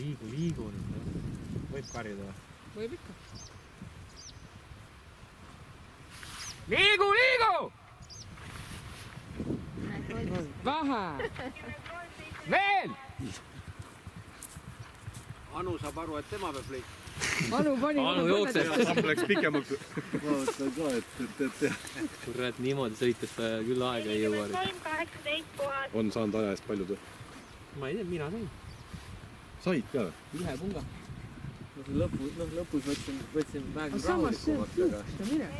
Liigu nüüd. Võib karjuda või? Võib ikka. Liigu! Vähe! Veel! Anu saab aru, et tema peab lõik. Anu jookseb. Samm läks pikemaks. Ma mõtlen ka, et Kurat, niimoodi sõites ta küll aega ei jõua. 18 kohas. On saanud aja eest paljud või? Ma ei tea, mina sain. Said ka või? 1 punga. lõpus võtsin vähegi Samas see rahulikumaks, on minek.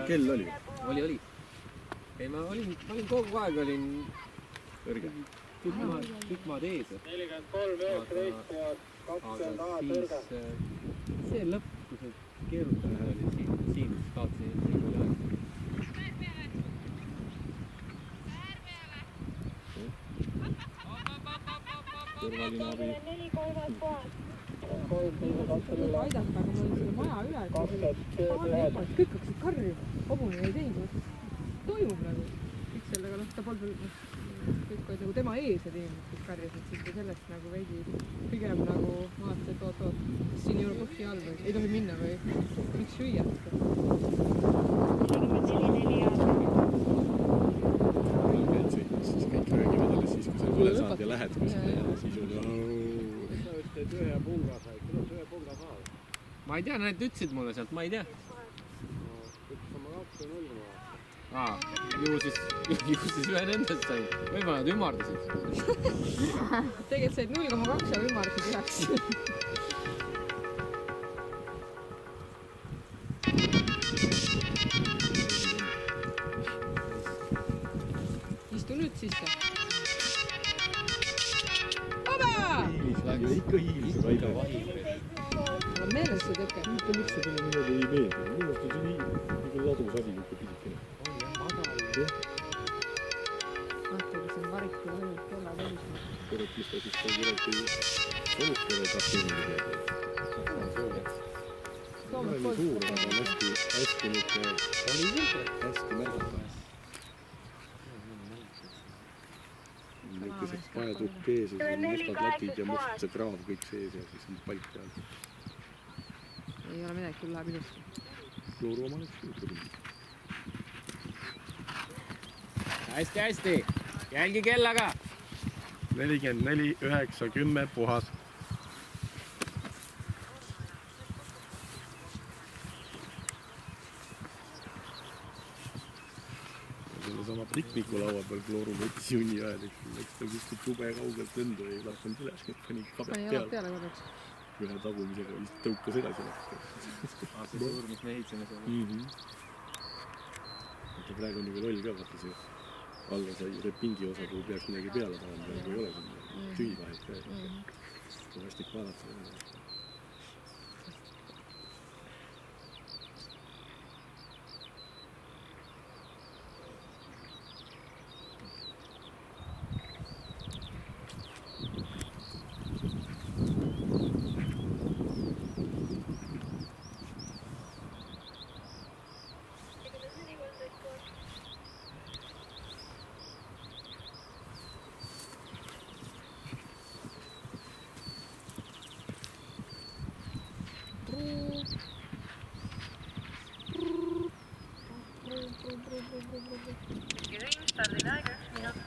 Kell oli? Oli. Ei, ma olin kogu aeg olin Kõrge. tükk maad ees. 43, 19 ja 20 aga siis see lõpp, kui see keerutamine oli siin kaotsin nii palju aega. Kõrvaline abi. 4 kolmas kohas. Aidata, aga ma olin selle maja üle, et kõik hakkasid karjuma. Hobune ei teinud. Toimub nagu. Kõik sellega, ta polnud veel, kõik olid nagu tema ees ja inimesed, kes karjasid, siis ta sellest nagu veidi pigem nagu vaatas, et oot, siin ei ole põhti all või ei tohi minna või miks süüa. 44 aastat. Siis kõik röögivad alles siis, kui sa üle saad ja lähed kuskile ja siis on Sa just teed ühe punga said, kuidas ühe punga saad? Ma ei tea, need ütlesid mulle sealt, ma ei tea. 1,2 või 0,2. Ju siis ühe nendest said. Võib-olla nad ümardasid. Tegelikult said 0,2 ja ümardasid üheks. Istu nüüd sisse. ja ikka hiilis välja. Aga meeles see tõke. Mitte miks see mulle niimoodi ei meeldi. Minu arust on see nii ladus asi niisugune pisikene. Vaata, kui see on varikul ainult kella välismaa. Kurat, mis ta siis kurati olukere kapteeni teeb. See on nii suur, aga on hästi märgata. Väikesed paetukk ees ja siin mustad latid ja must see kraav kõik sees ja siis on palk peal. Ei ole midagi, küll läheb ilusti. Klooru oma läks juurde. Hästi. Jälgi kellaga. 44, 9, 10 puhas. Sellesama piknikulaua peal Klooru võttis junni ajal, läks ta kuskilt jube kaugelt lendu ei lasknud üles, pani kabet peale. Ühe tagumisega vist tõukas edasi läks. See suur, mis me ehitsime seal. Praegu on nagu loll ka, vaata see alla sai repingi osa, kui peaks midagi peale panema, praegu ei ole siin tühi vahet ka. Kui hästi vaadata.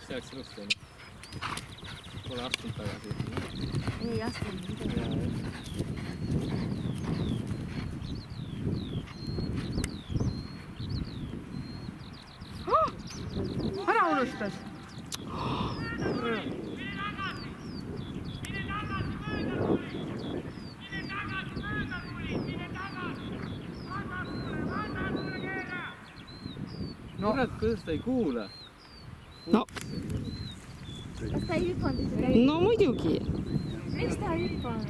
See oleks rõhk olnud. Pole astunud tagasi. Ei astunud. Ära unustas! Kurat, kuidas ta ei kuula? No. Kas ta ei hüpanud ise? No muidugi. Miks ta ei hüpanud?